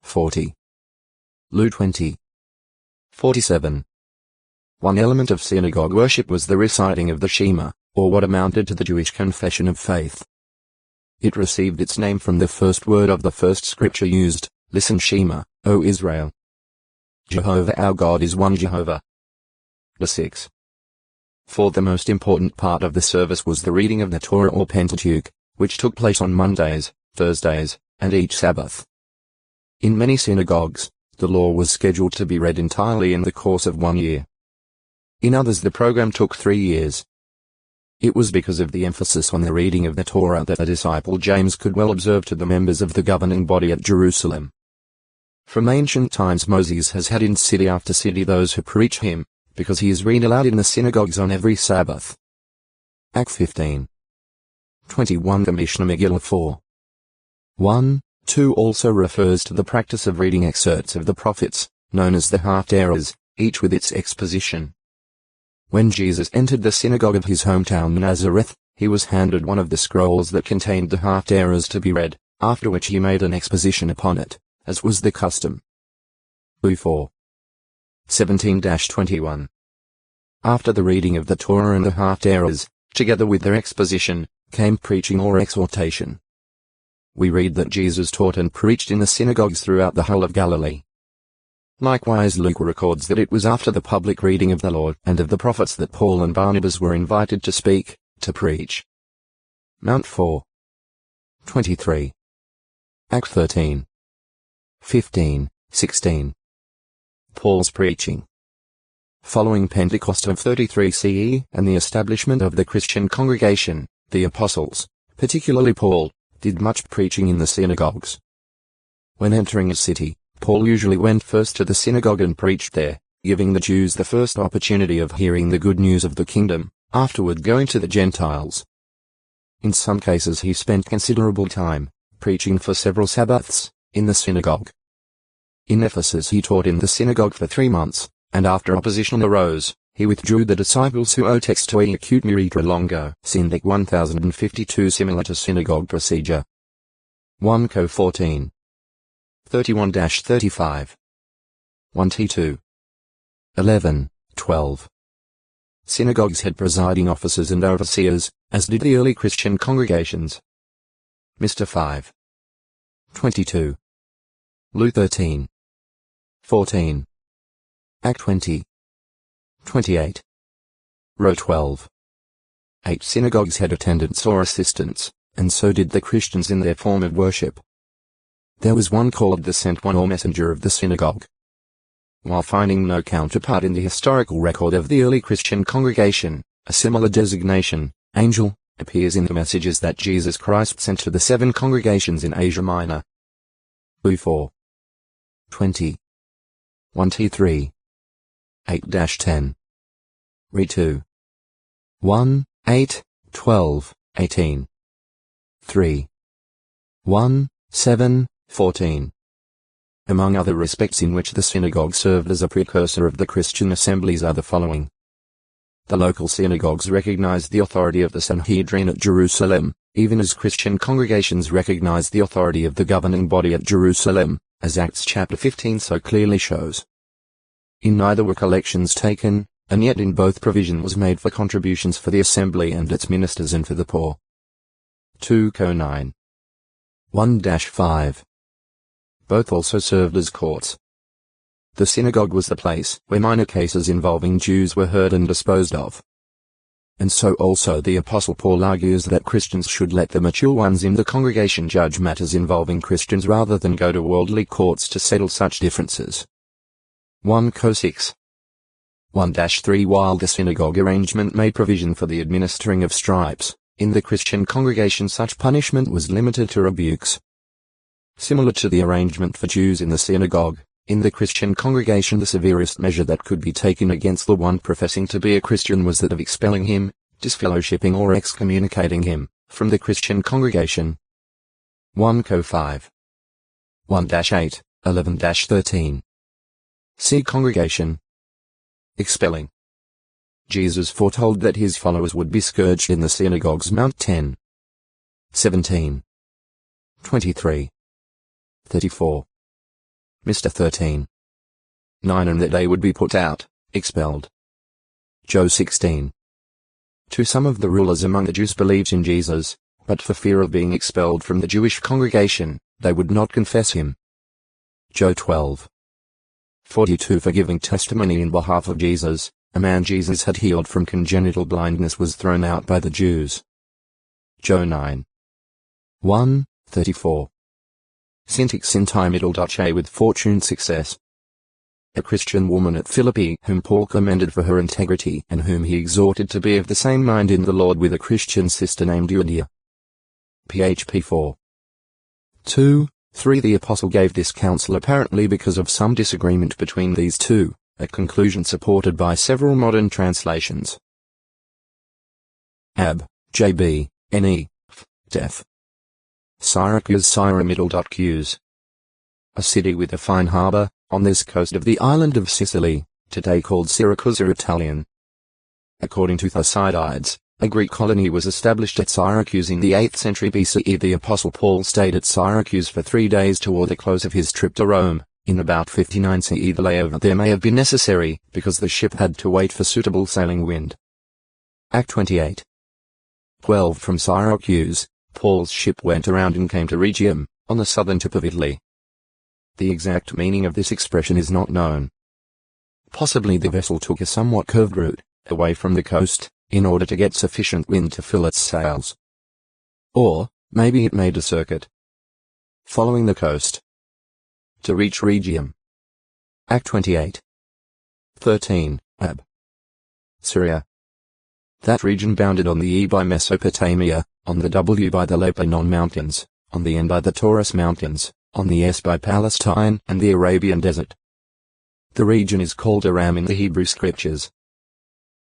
40. Luke 20. 47. One element of synagogue worship was the reciting of the Shema, or what amounted to the Jewish confession of faith. It received its name from the first word of the first scripture used, "Listen Shema, O Israel. Jehovah our God is one Jehovah." The 6. For the most important part of the service was the reading of the Torah or Pentateuch, which took place on Mondays, Thursdays, and each Sabbath. In many synagogues, the law was scheduled to be read entirely in the course of 1 year. In others the program took 3 years. It was because of the emphasis on the reading of the Torah that the disciple James could well observe to the members of the governing body at Jerusalem. From ancient times Moses has had in city after city those who preach him, because he is read aloud in the synagogues on every Sabbath. Act 15. 21. The Mishnah Megillah 4. 1-2 also refers to the practice of reading excerpts of the prophets, known as the Haftarahs, each with its exposition. When Jesus entered the synagogue of his hometown Nazareth, he was handed one of the scrolls that contained the Haftarahs to be read, after which he made an exposition upon it, as was the custom. 4. 17-21. After the reading of the Torah and the Haftarahs, together with their exposition, came preaching or exhortation. We read that Jesus taught and preached in the synagogues throughout the whole of Galilee. Likewise Luke records that it was after the public reading of the law and of the prophets that Paul and Barnabas were invited to speak, to preach. Mount 4. 23. Act 13. 15, 16. Paul's preaching. Following Pentecost of 33 CE and the establishment of the Christian congregation, the apostles, particularly Paul, did much preaching in the synagogues. When entering a city, Paul usually went first to the synagogue and preached there, giving the Jews the first opportunity of hearing the good news of the kingdom, afterward going to the Gentiles. In some cases he spent considerable time, preaching for several Sabbaths, in the synagogue. In Ephesus he taught in the synagogue for 3 months, and after opposition arose, he withdrew the disciples who textoi acute miritra longo, Syndic 1052 similar to synagogue procedure. 1 Co 14. 31-35. 1 T2. 11, 12. Synagogues had presiding officers and overseers, as did the early Christian congregations. Mr. 5. 22. Luke 13. 14. Act 20. 28. Row 12. 8 synagogues had attendants or assistants, and so did the Christians in their form of worship. There was one called the sent one or messenger of the synagogue. While finding no counterpart in the historical record of the early Christian congregation, a similar designation, angel, appears in the messages that Jesus Christ sent to the 7 congregations in Asia Minor. U4. 20. 1 T3. 8-10. Re 2. 1, 8, 12, 18. 3. 1, 7, 14. Among other respects in which the synagogue served as a precursor of the Christian assemblies are the following. The local synagogues recognized the authority of the Sanhedrin at Jerusalem, even as Christian congregations recognized the authority of the governing body at Jerusalem, as Acts chapter 15 so clearly shows. In neither were collections taken, and yet in both provision was made for contributions for the assembly and its ministers and for the poor. 2 Co 9. 1-5. Both also served as courts. The synagogue was the place where minor cases involving Jews were heard and disposed of. And so also the Apostle Paul argues that Christians should let the mature ones in the congregation judge matters involving Christians rather than go to worldly courts to settle such differences. 1 Co 6. 1-3 While the synagogue arrangement made provision for the administering of stripes, in the Christian congregation such punishment was limited to rebukes. Similar to the arrangement for Jews in the synagogue, in the Christian congregation the severest measure that could be taken against the one professing to be a Christian was that of expelling him, disfellowshipping or excommunicating him, from the Christian congregation. 1 Co 5. 1-8, 11-13. See Congregation. Expelling. Jesus foretold that his followers would be scourged in the synagogues. Mount 10. 17. 23. 34. Mr. 13. 9 And that they would be put out, expelled. Joe 16. 2 Some of the rulers among the Jews believed in Jesus, but for fear of being expelled from the Jewish congregation, they would not confess him. Joe 12. 42 For giving testimony in behalf of Jesus, a man Jesus had healed from congenital blindness was thrown out by the Jews. Joe 9. 1, 34. Syntax in time middle.a with fortune success. A Christian woman at Philippi whom Paul commended for her integrity and whom he exhorted to be of the same mind in the Lord with a Christian sister named Euodia. php 4. 2, 3 The apostle gave this counsel apparently because of some disagreement between these two, a conclusion supported by several modern translations. Ab. J.B. N.E. F. Def. Syracuse Syra middle.qs. A city with a fine harbour, on this coast of the island of Sicily, today called Syracuse or Italian. According to Thucydides, a Greek colony was established at Syracuse in the 8th century BCE. The Apostle Paul stayed at Syracuse for 3 days toward the close of his trip to Rome. In about 59 CE the layover there may have been necessary, because the ship had to wait for suitable sailing wind. Act 28. 12 From Syracuse, Paul's ship went around and came to Rhegium, on the southern tip of Italy. The exact meaning of this expression is not known. Possibly the vessel took a somewhat curved route, away from the coast, in order to get sufficient wind to fill its sails. Or, maybe it made a circuit, following the coast, to reach Rhegium. Act 28. 13. Ab. Syria. That region bounded on the E by Mesopotamia, on the W by the Lebanon Mountains, on the N by the Taurus Mountains, on the S by Palestine and the Arabian Desert. The region is called Aram in the Hebrew Scriptures.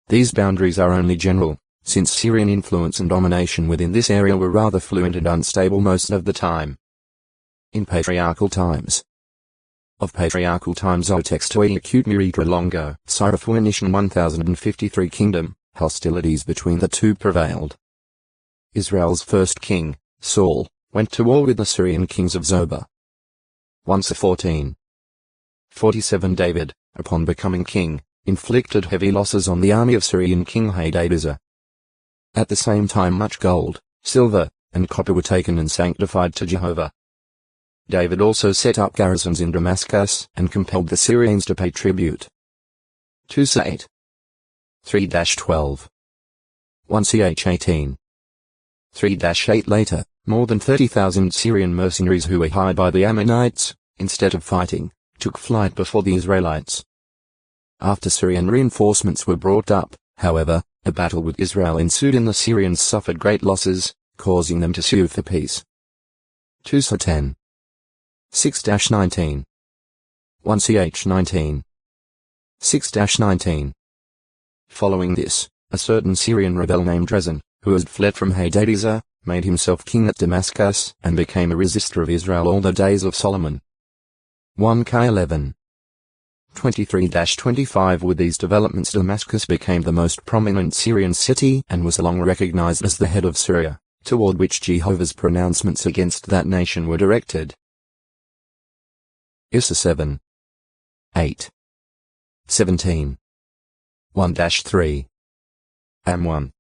These boundaries are only general, since Syrian influence and domination within this area were rather fluid and unstable most of the time. In patriarchal times. Of patriarchal times O textui acute miritra longo, Syrophoenician 1053 kingdom, hostilities between the two prevailed. Israel's first king, Saul, went to war with the Syrian kings of Zobah. Once a 47 David, upon becoming king, inflicted heavy losses on the army of Syrian king Hadadezer. At the same time much gold, silver, and copper were taken and sanctified to Jehovah. David also set up garrisons in Damascus and compelled the Syrians to pay tribute. 2 Salat 3-12 1 Ch 18 3-8 Later, more than 30,000 Syrian mercenaries who were hired by the Ammonites, instead of fighting, took flight before the Israelites. After Syrian reinforcements were brought up, however, a battle with Israel ensued and the Syrians suffered great losses, causing them to sue for peace. 2 Sa 10 6-19 1 Ch 19 6-19 Following this, a certain Syrian rebel named Rezin, who had fled from Hadadezer, made himself king at Damascus and became a resistor of Israel all the days of Solomon. 1 K 11 23-25 With these developments Damascus became the most prominent Syrian city and was long recognized as the head of Syria, toward which Jehovah's pronouncements against that nation were directed. Issa 7 8 17 1-3 Am 1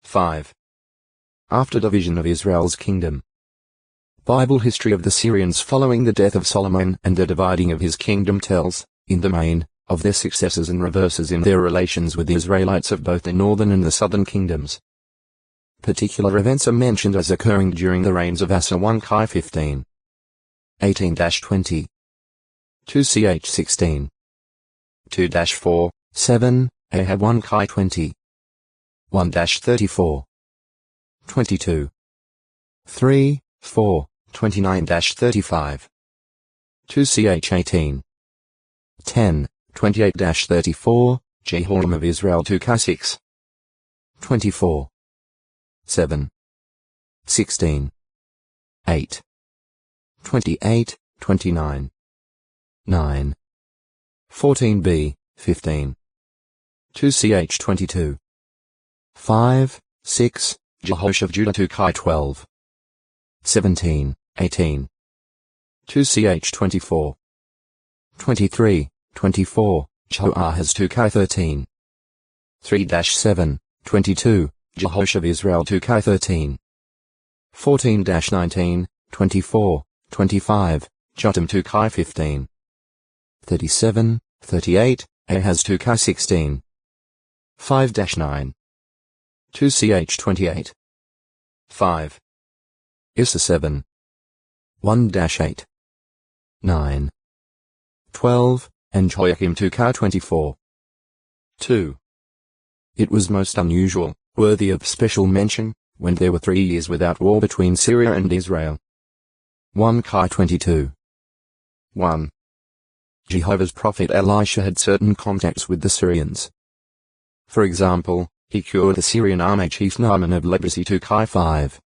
5 After division of Israel's kingdom. Bible history of the Syrians following the death of Solomon and the dividing of his kingdom tells, in the main, of their successes and reverses in their relations with the Israelites of both the northern and the southern kingdoms. Particular events are mentioned as occurring during the reigns of Asa 1 Chi 15 18-20 2 Ch 16 2-4 7 Ahab 1 Chi 20 1-34 22 3 4 29-35 2 Ch 18 10 28-34 Jehoram of Israel 2 Chi 6 24 7 16 8 28 29 9 14b 15 2 Ch 22 5 6 Jehosh of Judah 2 Chi 12 17 18 2 Ch 24 23 24 Jehoahaz 2 Chi 13 3-7 22 Jehosh of Israel 2 Chi 13 14-19 24 25 Jotam 2 Chi 15 37 38 Ahaz 2 Chi 16 5-9 2 Ch 28 5 Issa 7 1-8 9 12 and Joachim 2 Chi 24 2 It was most unusual, worthy of special mention, when there were 3 years without war between Syria and Israel. 1 Chi 22 1 Jehovah's prophet Elisha had certain contacts with the Syrians. For example, he cured the Syrian army chief Naaman of leprosy 2 Chi 5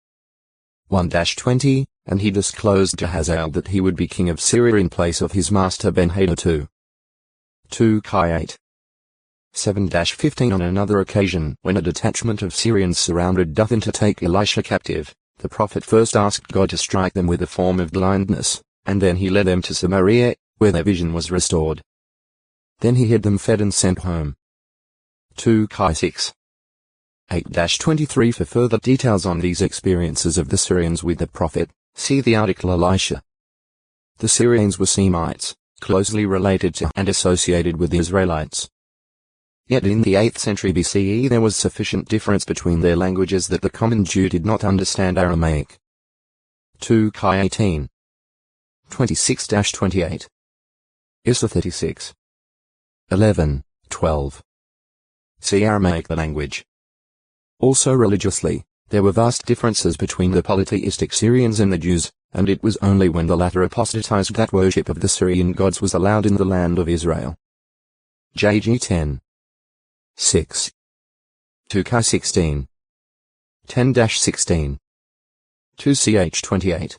1-20, and he disclosed to Hazael that he would be king of Syria in place of his master Ben-Hadad 2 Chi 8 7-15 On another occasion, when a detachment of Syrians surrounded Dothan to take Elisha captive, the prophet first asked God to strike them with a form of blindness, and then he led them to Samaria, where their vision was restored. Then he had them fed and sent home. 2 Chi 6 8-23 For further details on these experiences of the Syrians with the prophet, see the article Elisha. The Syrians were Semites, closely related to and associated with the Israelites. Yet in the 8th century BCE there was sufficient difference between their languages that the common Jew did not understand Aramaic. 2 Chi 18. 26-28. Issa 36. 11, 12. See Aramaic, the language. Also religiously, there were vast differences between the polytheistic Syrians and the Jews, and it was only when the latter apostatized that worship of the Syrian gods was allowed in the land of Israel. JG 10. 6. 2 Chi 16. 10-16. 2 Ch 28.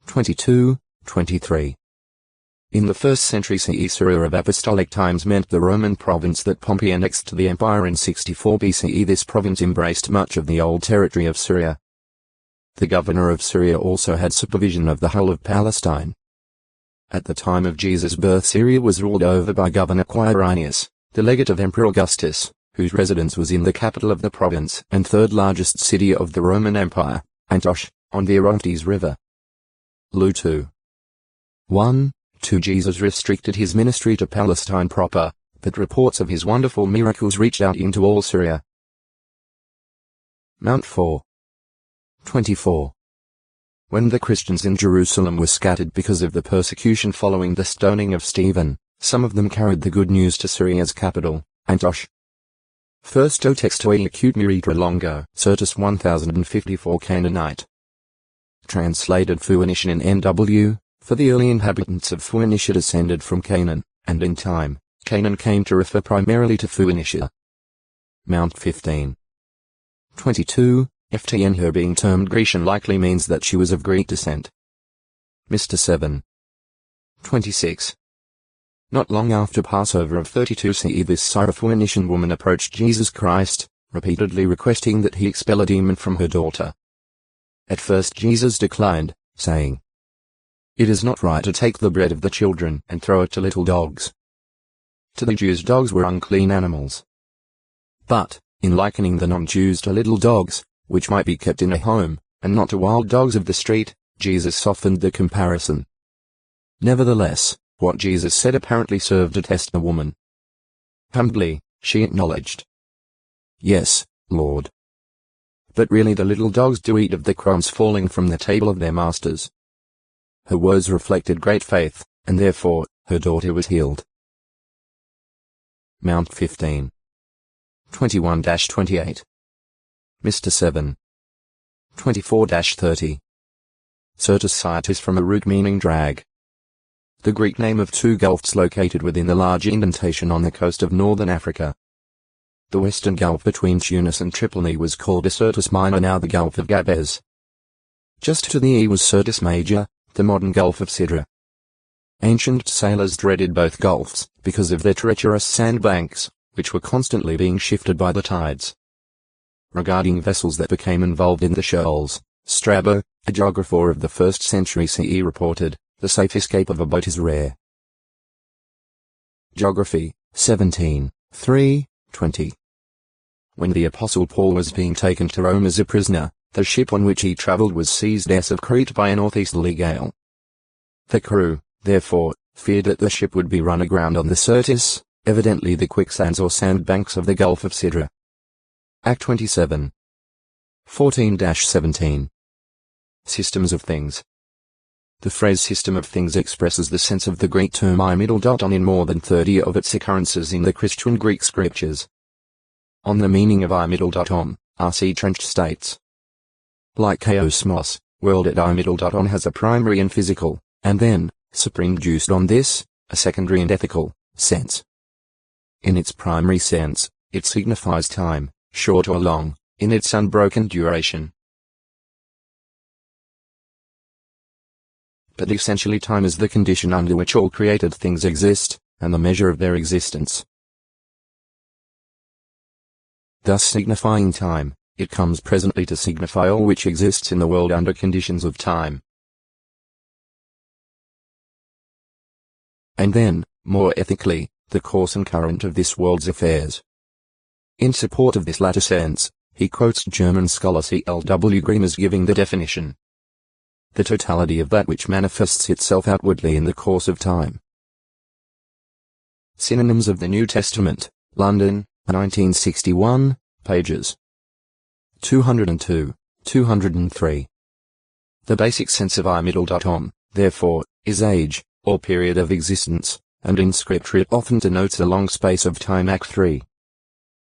22, 23. In the 1st century CE, Syria of apostolic times meant the Roman province that Pompey annexed to the empire in 64 BCE. This province embraced much of the old territory of Syria. The governor of Syria also had supervision of the whole of Palestine. At the time of Jesus' birth, Syria was ruled over by Governor Quirinius, the legate of Emperor Augustus, whose residence was in the capital of the province and third largest city of the Roman Empire, Antioch, on the Orontes River. Luke 2. 1. 2 Jesus restricted his ministry to Palestine proper, but reports of his wonderful miracles reached out into all Syria. Mount 4. 24. When the Christians in Jerusalem were scattered because of the persecution following the stoning of Stephen, some of them carried the good news to Syria's capital, Antioch. First O textoi acute miritra longo, Certus 1054 Canaanite. Translated Phoenician in NW, for the early inhabitants of Phoenicia descended from Canaan, and in time, Canaan came to refer primarily to Phoenicia. Mount 15. 22. FTN, her being termed Grecian likely means that she was of Greek descent. Mr. 7. 26. Not long after Passover of 32 CE, this Syrophoenician woman approached Jesus Christ, repeatedly requesting that he expel a demon from her daughter. At first Jesus declined, saying, "It is not right to take the bread of the children and throw it to little dogs." To the Jews, dogs were unclean animals. But, in likening the non-Jews to little dogs, which might be kept in a home, and not to wild dogs of the street, Jesus softened the comparison. Nevertheless, what Jesus said apparently served to test the woman. Humbly, she acknowledged, "Yes, Lord. But really the little dogs do eat of the crumbs falling from the table of their masters." Her words reflected great faith, and therefore, her daughter was healed. Mount 15. 21-28. Mr. 7. 24-30. Certus Citus, from a root meaning drag. The Greek name of two gulfs located within the large indentation on the coast of northern Africa. The western gulf between Tunis and Tripoli was called Certus Minor, now the Gulf of Gabes. Just to the east was Certus Major, the modern Gulf of Sidra. Ancient sailors dreaded both gulfs because of their treacherous sandbanks, which were constantly being shifted by the tides. Regarding vessels that became involved in the shoals, Strabo, a geographer of the 1st century CE, reported, "The safe escape of a boat is rare." Geography, 17, 3, 20. When the Apostle Paul was being taken to Rome as a prisoner, the ship on which he travelled was seized east of Crete by a northeasterly gale. The crew, therefore, feared that the ship would be run aground on the Syrtis, evidently the quicksands or sandbanks of the Gulf of Sidra. Act 27. 14-17. Systems of things. The phrase system of things expresses the sense of the Greek term I middle dot on in more than 30 of its occurrences in the Christian Greek scriptures. On the meaning of I middle dot on, R.C. Trench states, like chaosmos, world at I middle dot on has a primary and physical, and then, superimposed on this, a secondary and ethical, sense. In its primary sense, it signifies time, short or long, in its unbroken duration. But essentially time is the condition under which all created things exist, and the measure of their existence. Thus signifying time, it comes presently to signify all which exists in the world under conditions of time. And then, more ethically, the course and current of this world's affairs. In support of this latter sense, he quotes German scholar C.L.W. Grimm as giving the definition. the totality of that which manifests itself outwardly in the course of time. Synonyms of the New Testament, London, 1961, pages 202, 203. The basic sense of I-middle.on, therefore, is age, or period of existence, and in Scripture it often denotes a long space of time. Act 3.